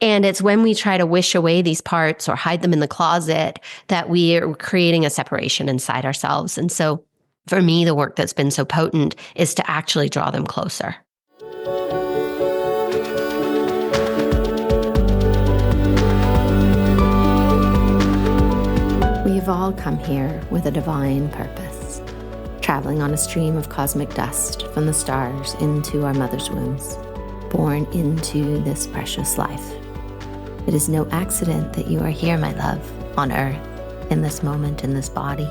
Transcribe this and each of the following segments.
And it's when we try to wish away these parts or hide them in the closet that we are creating a separation inside ourselves. And so for me, the work that's been so potent is to actually draw them closer. We've all come here with a divine purpose, traveling on a stream of cosmic dust from the stars into our mother's wombs, born into this precious life. It is no accident that you are here, my love, on earth, in this moment, in this body.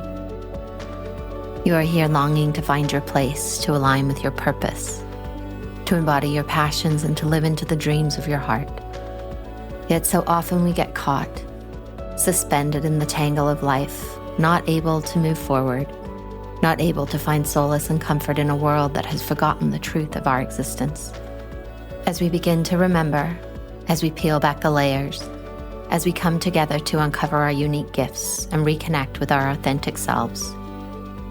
You are here longing to find your place, to align with your purpose, to embody your passions and to live into the dreams of your heart. Yet so often we get caught, suspended in the tangle of life, not able to move forward, not able to find solace and comfort in a world that has forgotten the truth of our existence. As we begin to remember, as we peel back the layers, as we come together to uncover our unique gifts and reconnect with our authentic selves,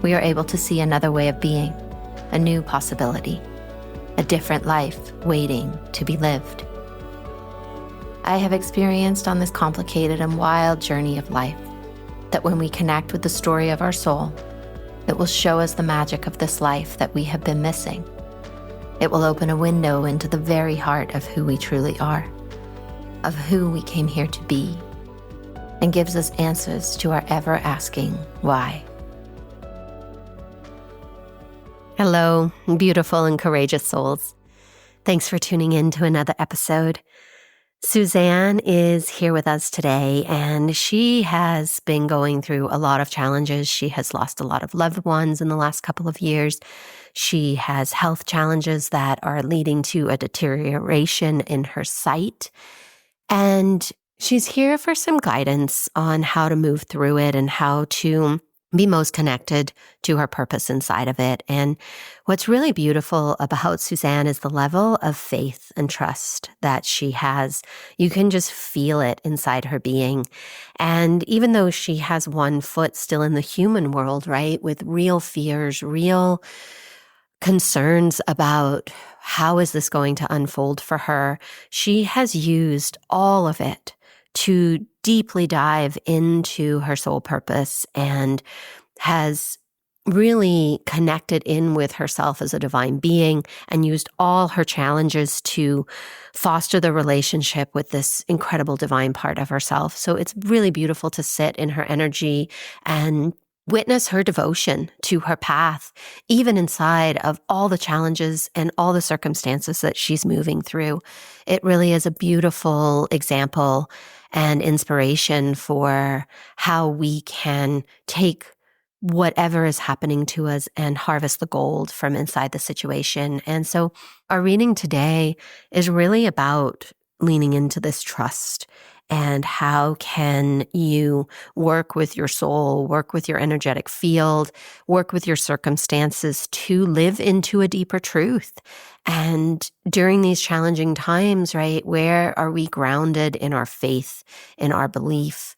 we are able to see another way of being, a new possibility, a different life waiting to be lived. I have experienced on this complicated and wild journey of life that when we connect with the story of our soul, it will show us the magic of this life that we have been missing. It will open a window into the very heart of who we truly are, of who we came here to be, and gives us answers to our ever-asking why. Hello, beautiful and courageous souls. Thanks for tuning in to another episode. Suzanne is here with us today, and she has been going through a lot of challenges. She has lost a lot of loved ones in the last couple of years. She has health challenges that are leading to a deterioration in her sight. And she's here for some guidance on how to move through it and how to be most connected to her purpose inside of it. And what's really beautiful about Suzanne is the level of faith and trust that she has. You can just feel it inside her being. And even though she has one foot still in the human world, right, with real fears, real concerns about how is this going to unfold for her, she has used all of it to deeply dive into her soul purpose and has really connected in with herself as a divine being and used all her challenges to foster the relationship with this incredible divine part of herself. So it's really beautiful to sit in her energy and witness her devotion to her path, even inside of all the challenges and all the circumstances that she's moving through. It really is a beautiful example and inspiration for how we can take whatever is happening to us and harvest the gold from inside the situation. And so our reading today is really about leaning into this trust. And how can you work with your soul, work with your energetic field, work with your circumstances to live into a deeper truth? And during these challenging times, right, where are we grounded in our faith, in our belief?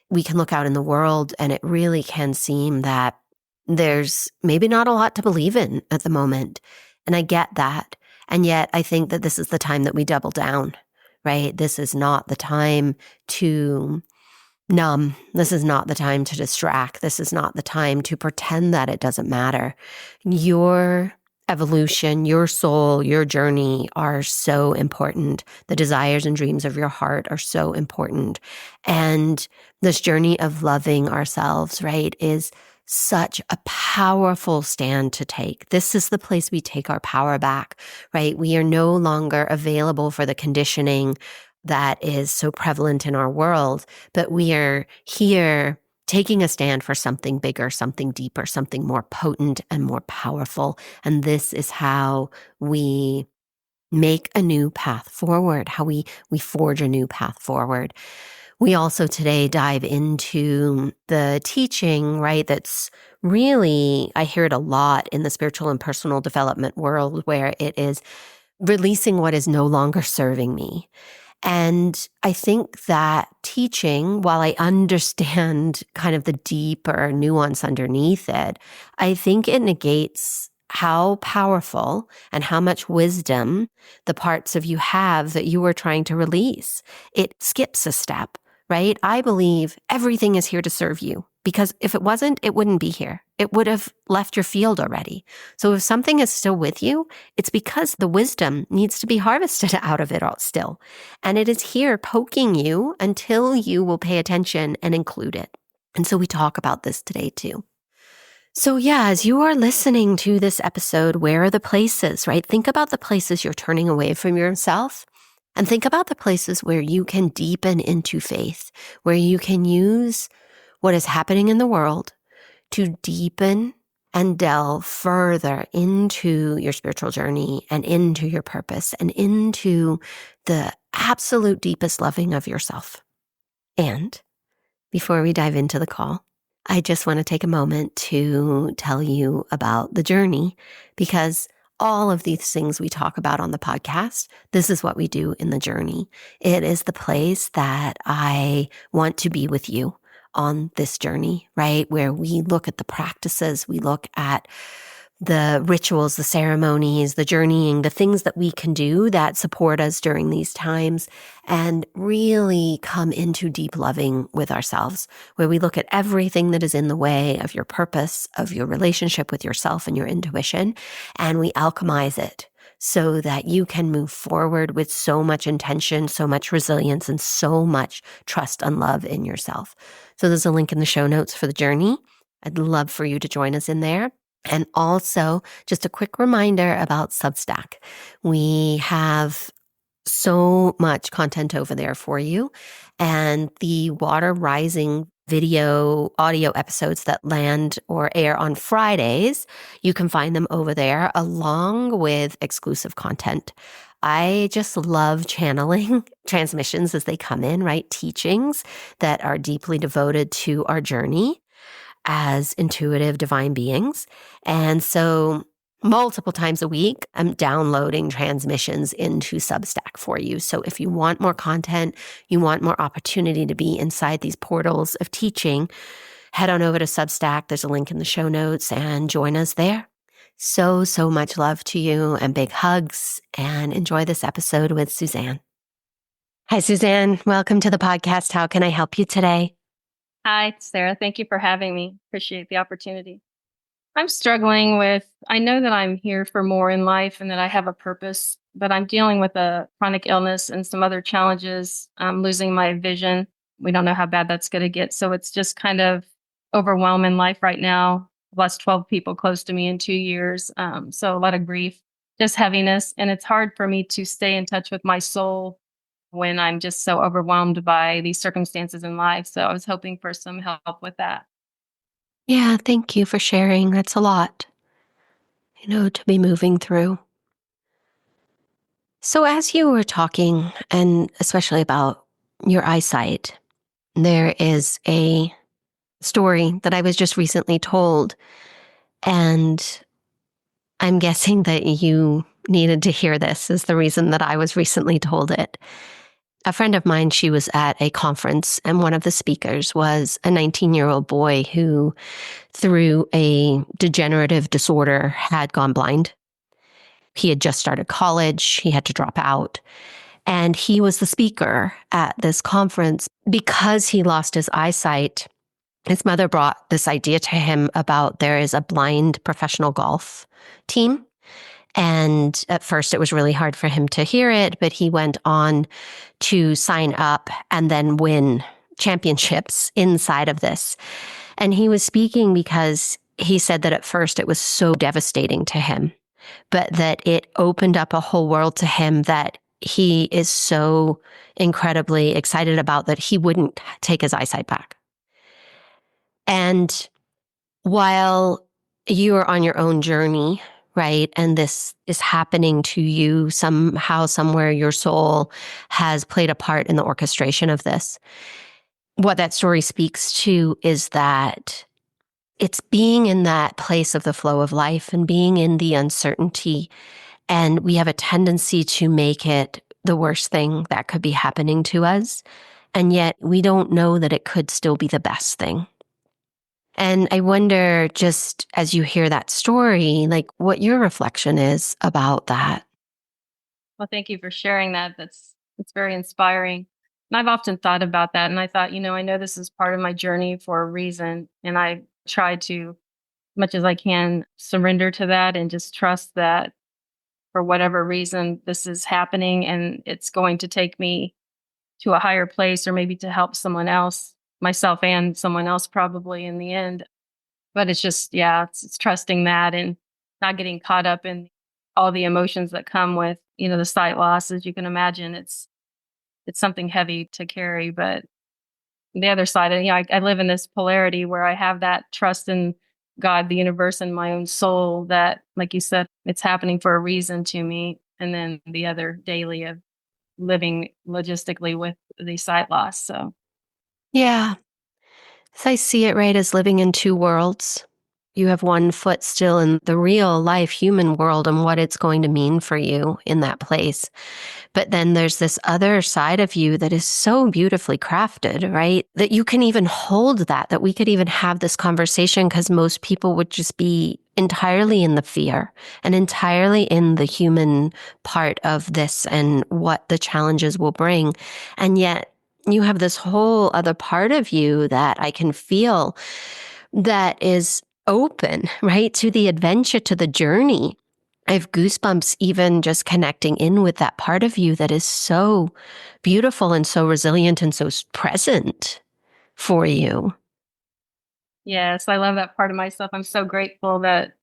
We can look out in the world and it really can seem that there's maybe not a lot to believe in at the moment. And I get that. And yet I think that this is the time that we double down. Right? This is not the time to numb. This is not the time to distract. This is not the time to pretend that it doesn't matter. Your evolution, your soul, your journey are so important. The desires and dreams of your heart are so important. And this journey of loving ourselves, right, is such a powerful stand to take. This is the place we take our power back, right? We are no longer available for the conditioning that is so prevalent in our world, but we are here taking a stand for something bigger, something deeper, something more potent and more powerful. And this is how we make a new path forward, how we forge a new path forward. We also today dive into the teaching, right, that's really, I hear it a lot in the spiritual and personal development world, where it is releasing what is no longer serving me. And I think that teaching, while I understand kind of the deeper nuance underneath it, I think it negates how powerful and how much wisdom the parts of you have that you are trying to release. It skips a step, right? I believe everything is here to serve you, because if it wasn't, it wouldn't be here. It would have left your field already. So if something is still with you, it's because the wisdom needs to be harvested out of it all still. And it is here poking you until you will pay attention and include it. And so we talk about this today too. So yeah, as you are listening to this episode, where are the places, right? Think about the places you're turning away from yourself, and think about the places where you can deepen into faith, where you can use what is happening in the world to deepen and delve further into your spiritual journey and into your purpose and into the absolute deepest loving of yourself. And before we dive into the call, I just want to take a moment to tell you about the journey, because all of these things we talk about on the podcast, this is what we do in the journey. It is the place that I want to be with you on this journey, right? Where we look at the practices, we look at the rituals, the ceremonies, the journeying, the things that we can do that support us during these times, and really come into deep loving with ourselves, where we look at everything that is in the way of your purpose, of your relationship with yourself and your intuition, and we alchemize it so that you can move forward with so much intention, so much resilience, and so much trust and love in yourself. So there's a link in the show notes for the journey. I'd love for you to join us in there. And also, just a quick reminder about Substack. We have so much content over there for you. And the Water Rising video audio episodes that land or air on Fridays, you can find them over there along with exclusive content. I just love channeling transmissions as they come in, right? Teachings that are deeply devoted to our journey as intuitive divine beings. And so multiple times a week, I'm downloading transmissions into Substack for you. So if you want more content, you want more opportunity to be inside these portals of teaching, head on over to Substack. There's a link in the show notes and join us there. So much love to you and big hugs, and enjoy this episode with Suzanne. Hi, Suzanne. Welcome to the podcast. How can I help you today? Hi, Sarah. Thank you for having me. Appreciate the opportunity. I'm struggling with, I know that I'm here for more in life and that I have a purpose, but I'm dealing with a chronic illness and some other challenges. I'm losing my vision. We don't know how bad that's going to get. So it's just kind of overwhelming life right now. I've lost 12 people close to me in 2 years. So a lot of grief, just heaviness. And it's hard for me to stay in touch with my soul when I'm just so overwhelmed by these circumstances in life. So I was hoping for some help with that. Yeah, thank you for sharing. That's a lot, to be moving through. So as you were talking, and especially about your eyesight, there is a story that I was just recently told, and I'm guessing that you needed to hear this is the reason that I was recently told it. A friend of mine, she was at a conference, and one of the speakers was a 19-year-old boy who, through a degenerative disorder, had gone blind. He had just started college. He had to drop out. And he was the speaker at this conference. Because he lost his eyesight, his mother brought this idea to him about there is a blind professional golf team. And at first it was really hard for him to hear it, but he went on to sign up and then win championships inside of this. And he was speaking because he said that at first it was so devastating to him, but that it opened up a whole world to him that he is so incredibly excited about that he wouldn't take his eyesight back. And while you are on your own journey, right, and this is happening to you somehow, somewhere, your soul has played a part in the orchestration of this. What that story speaks to is that it's being in that place of the flow of life and being in the uncertainty. And we have a tendency to make it the worst thing that could be happening to us. And yet we don't know that it could still be the best thing. And I wonder, just as you hear that story, like what your reflection is about that. Well, thank you for sharing that. It's very inspiring. And I've often thought about that, and I thought, I know this is part of my journey for a reason, and I try to, much as I can, surrender to that and just trust that for whatever reason this is happening and it's going to take me to a higher place or maybe to help someone else, myself and someone else probably in the end. But it's just, yeah, it's trusting that and not getting caught up in all the emotions that come with, the sight loss. As you can imagine, it's something heavy to carry. But the other side, and I live in this polarity where I have that trust in God, the universe, and my own soul that, like you said, it's happening for a reason to me. And then the other daily of living logistically with the sight loss. So Yeah. So I see it right as living in two worlds. You have one foot still in the real life human world and what it's going to mean for you in that place. But then there's this other side of you that is so beautifully crafted, right? That you can even hold that we could even have this conversation because most people would just be entirely in the fear and entirely in the human part of this and what the challenges will bring. And yet you have this whole other part of you that I can feel that is open, right, to the adventure, to the journey. I have goosebumps even just connecting in with that part of you that is so beautiful and so resilient and so present for you. yes, I love that part of myself. I'm so grateful that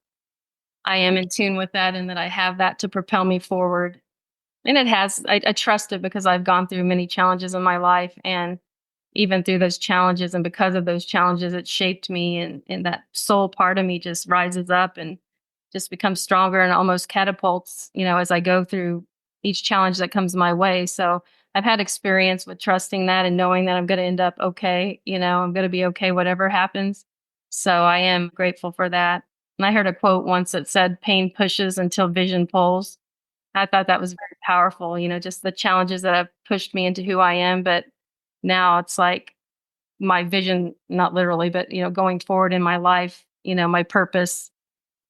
I am in tune with that and that I have that to propel me forward. And it has, I trust it because I've gone through many challenges in my life. And even through those challenges and because of those challenges, it shaped me. And that soul part of me just rises up and just becomes stronger and almost catapults, as I go through each challenge that comes my way. So I've had experience with trusting that and knowing that I'm going to end up okay. I'm going to be okay, whatever happens. So I am grateful for that. And I heard a quote once that said, pain pushes until vision pulls. I thought that was very powerful, just the challenges that have pushed me into who I am. But now it's like my vision, not literally, but, going forward in my life, my purpose.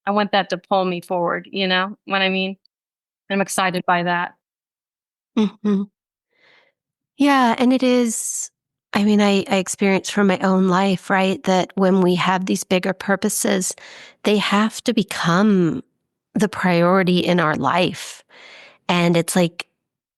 I want that to pull me forward, you know what I mean? I'm excited by that. Mhm. Yeah, and it is, I mean, I experience from my own life, right, that when we have these bigger purposes, they have to become the priority in our life. And it's like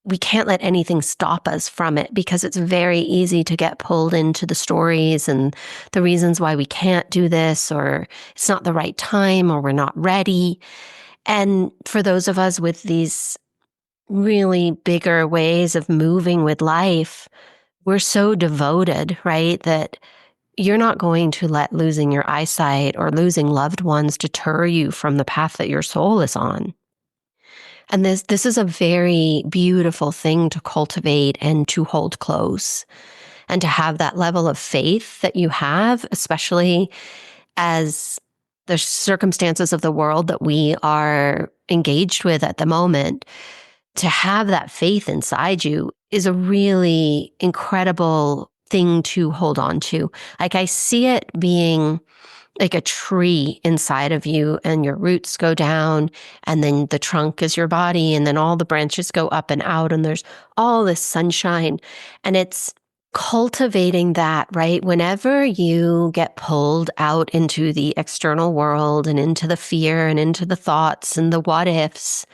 we can't let anything stop us from it because it's very easy to get pulled into the stories and the reasons why we can't do this, or it's not the right time, or we're not ready. And for those of us with these really bigger ways of moving with life, we're so devoted, right, that you're not going to let losing your eyesight or losing loved ones deter you from the path that your soul is on. And this is a very beautiful thing to cultivate and to hold close and to have that level of faith that you have, especially as the circumstances of the world that we are engaged with at the moment. To have that faith inside you is a really incredible thing to hold on to. Like I see it being like a tree inside of you, and your roots go down, and then the trunk is your body, and then all the branches go up and out, and there's all this sunshine. And it's cultivating that, right? Whenever you get pulled out into the external world and into the fear and into the thoughts and the what ifs,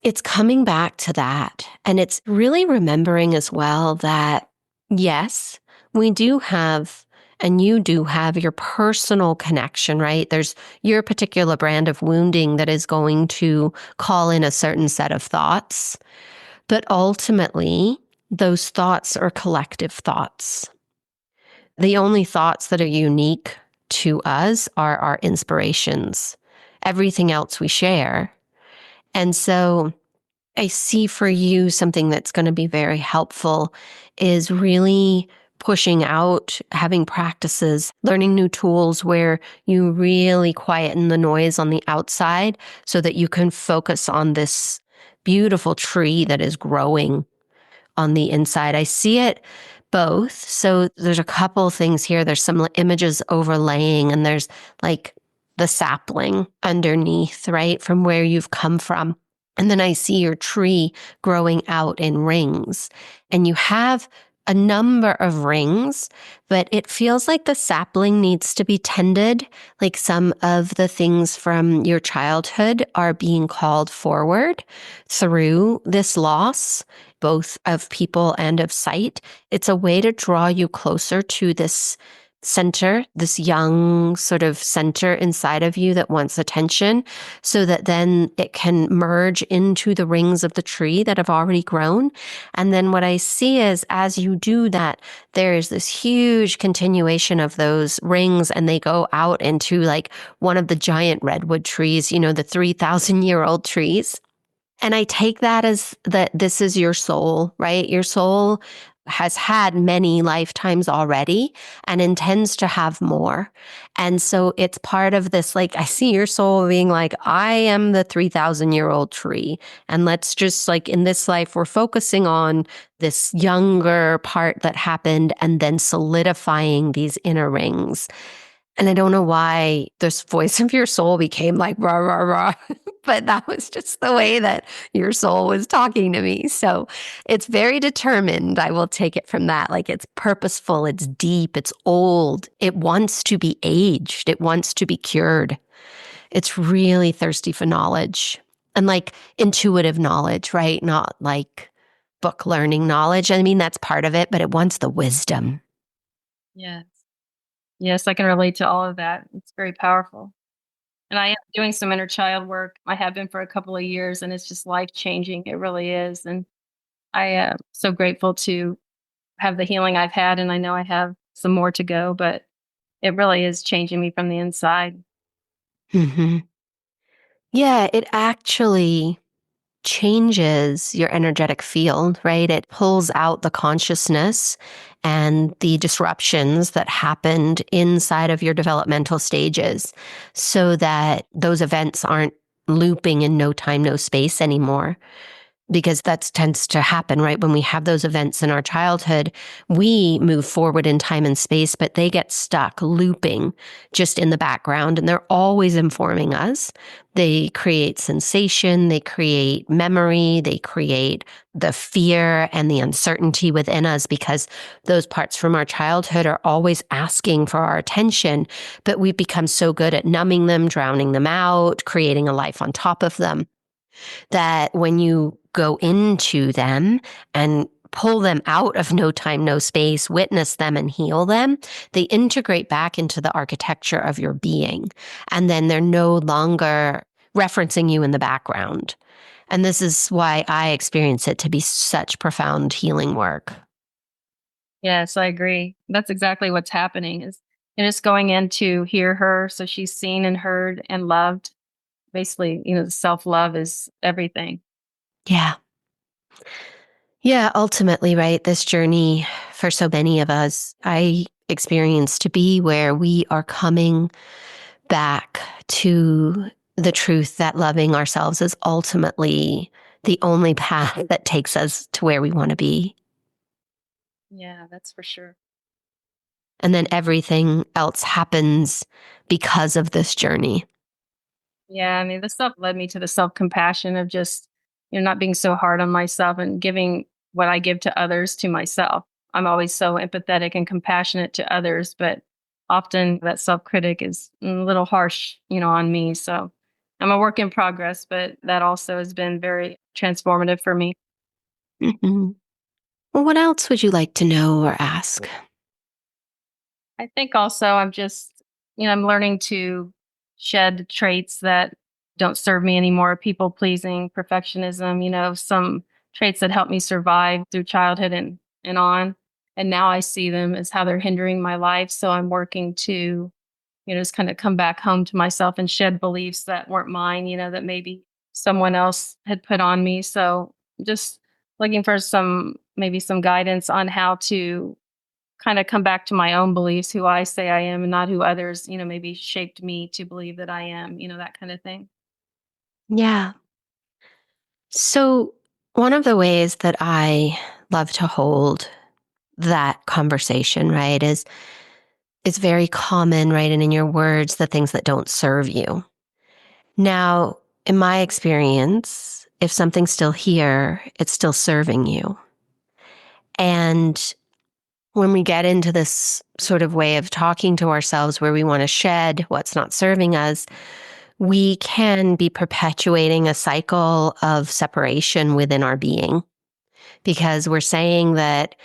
it's coming back to that. And it's really remembering as well that, yes, we do have, and you do have your personal connection, right? There's your particular brand of wounding that is going to call in a certain set of thoughts. But ultimately, those thoughts are collective thoughts. The only thoughts that are unique to us are our inspirations. Everything else we share. And so I see for you something that's going to be very helpful is really pushing out, having practices, learning new tools where you really quieten the noise on the outside so that you can focus on this beautiful tree that is growing on the inside. I see it Both. So there's a couple things here. There's some images overlaying, and there's like the sapling underneath, right, from where you've come from. And then I see your tree growing out in rings. And you have a number of rings, but it feels like the sapling needs to be tended. Like some of the things from your childhood are being called forward through this loss, both of people and of sight. It's a way to draw you closer to this center, this young sort of center inside of you that wants attention, so that then it can merge into the rings of the tree that have already grown. And then what I see is as you do that, there is this huge continuation of those rings, and they go out into like one of the giant redwood trees, you know, the 3,000-year-old trees. And I take that as that this is your soul, right? Your soul has had many lifetimes already and intends to have more. And so it's part of this, like, I see your soul being like, I am the 3,000-year-old tree. And let's just, like, in this life, we're focusing on this younger part that happened and then solidifying these inner rings. And I don't know why this voice of your soul became like rah, rah, rah, but that was just the way that your soul was talking to me. So it's very determined. I will take it from that. Like it's purposeful, it's deep, it's old. It wants to be aged, it wants to be cured. It's really thirsty for knowledge and like intuitive knowledge, right? Not like book learning knowledge. I mean, that's part of it, but it wants the wisdom. Yes. Yes, I can relate to all of that. It's very powerful. And I am doing some inner child work. I have been for a couple of years, and it's just life changing. It really is. And I am so grateful to have the healing I've had. And I know I have some more to go, but it really is changing me from the inside. Hmm. Yeah, it actually changes your energetic field, right? It pulls out the consciousness and the disruptions that happened inside of your developmental stages so that those events aren't looping in no time, no space anymore, because that tends to happen, right? When we have those events in our childhood, we move forward in time and space, but they get stuck looping just in the background, and they're always informing us. They create sensation, they create memory, they create the fear and the uncertainty within us because those parts from our childhood are always asking for our attention, but we've become so good at numbing them, drowning them out, creating a life on top of them, that when you go into them and pull them out of no time, no space, witness them and heal them, they integrate back into the architecture of your being. And then they're no longer referencing you in the background. And this is why I experience it to be such profound healing work. Yes, I agree. That's exactly what's happening is and just going in to hear her so she's seen and heard and loved. Basically, self-love is everything. Yeah. Yeah, ultimately, right, this journey for so many of us, I experience to be where we are coming back to the truth that loving ourselves is ultimately the only path that takes us to where we want to be. Yeah, that's for sure. And then everything else happens because of this journey. Yeah, I mean, the stuff led me to the self-compassion of just, not being so hard on myself and giving what I give to others to myself. I'm always so empathetic and compassionate to others, but often that self-critic is a little harsh, on me. So I'm a work in progress, but that also has been very transformative for me. Mhm. Well, what else would you like to know or ask? I think also I'm just, I'm learning to shed traits that don't serve me anymore, people pleasing, perfectionism, some traits that helped me survive through childhood and on. And now I see them as how they're hindering my life. So I'm working to, just kind of come back home to myself and shed beliefs that weren't mine, that maybe someone else had put on me. So just looking for maybe some guidance on how to kind of come back to my own beliefs, who I say I am and not who others, maybe shaped me to believe that I am, that kind of thing. Yeah. So, one of the ways that I love to hold that conversation, right, is it's very common, right? And in your words, the things that don't serve you. Now, in my experience, if something's still here, it's still serving you. And when we get into this sort of way of talking to ourselves where we want to shed what's not serving us, we can be perpetuating a cycle of separation within our being because we're saying that,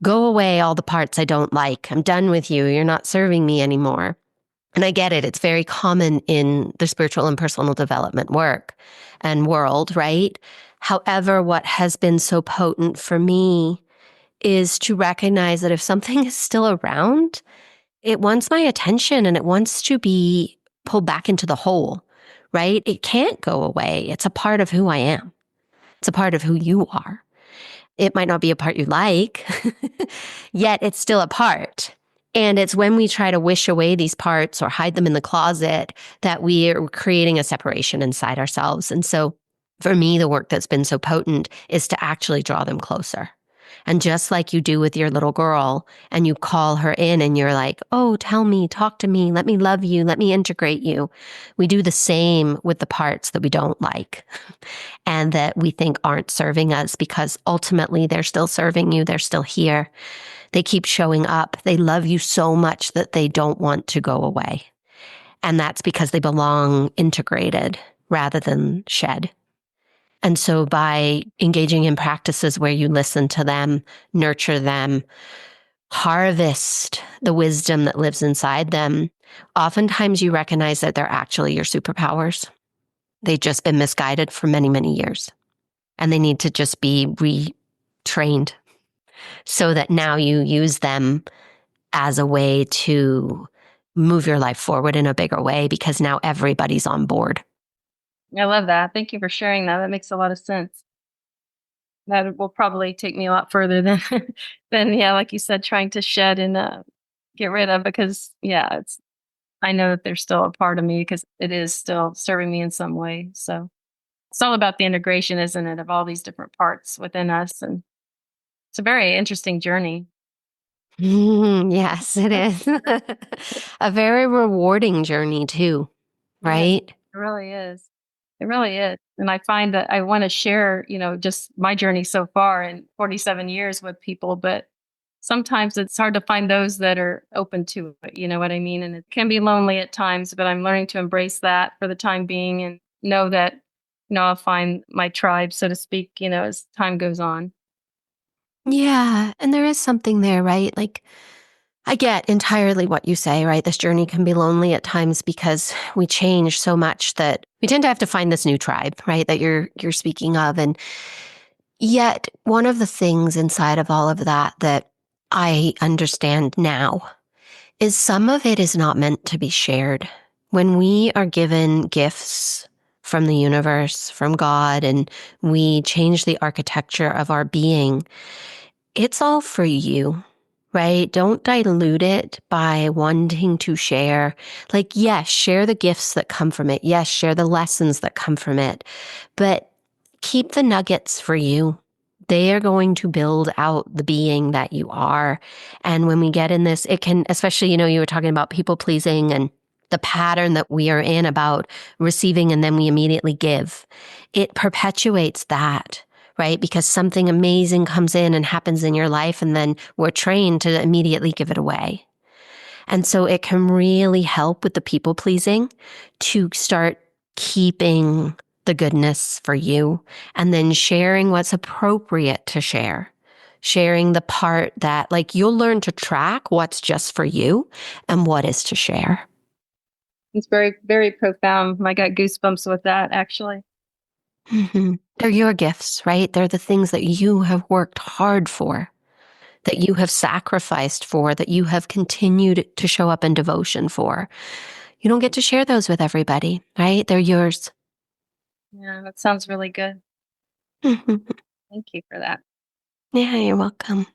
go away, all the parts I don't like. I'm done with you. You're not serving me anymore. And I get it. It's very common in the spiritual and personal development work and world, right? However, what has been so potent for me is to recognize that if something is still around, it wants my attention and it wants to be pulled back into the whole, right? It can't go away. It's a part of who I am. It's a part of who you are. It might not be a part you like, yet it's still a part. And it's when we try to wish away these parts or hide them in the closet that we are creating a separation inside ourselves. And so for me, the work that's been so potent is to actually draw them closer. And just like you do with your little girl and you call her in and you're like, oh, tell me, talk to me, let me love you, let me integrate you. We do the same with the parts that we don't like and that we think aren't serving us because ultimately they're still serving you. They're still here. They keep showing up. They love you so much that they don't want to go away. And that's because they belong integrated rather than shed. And so by engaging in practices where you listen to them, nurture them, harvest the wisdom that lives inside them, oftentimes you recognize that they're actually your superpowers. They've just been misguided for many, many years. And they need to just be retrained so that now you use them as a way to move your life forward in a bigger way because now everybody's on board. I love that. Thank you for sharing that. That makes a lot of sense. That will probably take me a lot further than than yeah, like you said, trying to shed and get rid of because yeah, it's I know that they're still a part of me because it is still serving me in some way. So it's all about the integration, isn't it, of all these different parts within us, and it's a very interesting journey. Yes, it is. A very rewarding journey too, Yeah, right? it really is. It really is. And I find that I want to share, just my journey so far in 47 years with people, but sometimes it's hard to find those that are open to it. You know what I mean? And it can be lonely at times, but I'm learning to embrace that for the time being and know that, I'll find my tribe, so to speak, as time goes on. Yeah, and there is something there, right? Like I get entirely what you say, right? This journey can be lonely at times because we change so much that we tend to have to find this new tribe, right? That you're speaking of. And yet one of the things inside of all of that that I understand now is some of it is not meant to be shared. When we are given gifts from the universe, from God, and we change the architecture of our being, it's all for you, right? Don't dilute it by wanting to share. Like, yes, share the gifts that come from it. Yes, share the lessons that come from it. But keep the nuggets for you. They are going to build out the being that you are. And when we get in this, it can, especially, you were talking about people pleasing and the pattern that we are in about receiving and then we immediately give. It perpetuates that, right? Because something amazing comes in and happens in your life, and then we're trained to immediately give it away. And so it can really help with the people pleasing to start keeping the goodness for you and then sharing what's appropriate to share. Sharing the part that, like, you'll learn to track what's just for you and what is to share. It's very, very profound. I got goosebumps with that, actually. They're your gifts, right? They're the things that you have worked hard for, that you have sacrificed for, that you have continued to show up in devotion for. You don't get to share those with everybody, right? They're yours. Yeah, that sounds really good. Mhm. Thank you for that. Yeah, you're welcome.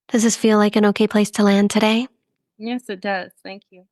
Does this feel like an okay place to land today? Yes, it does. Thank you.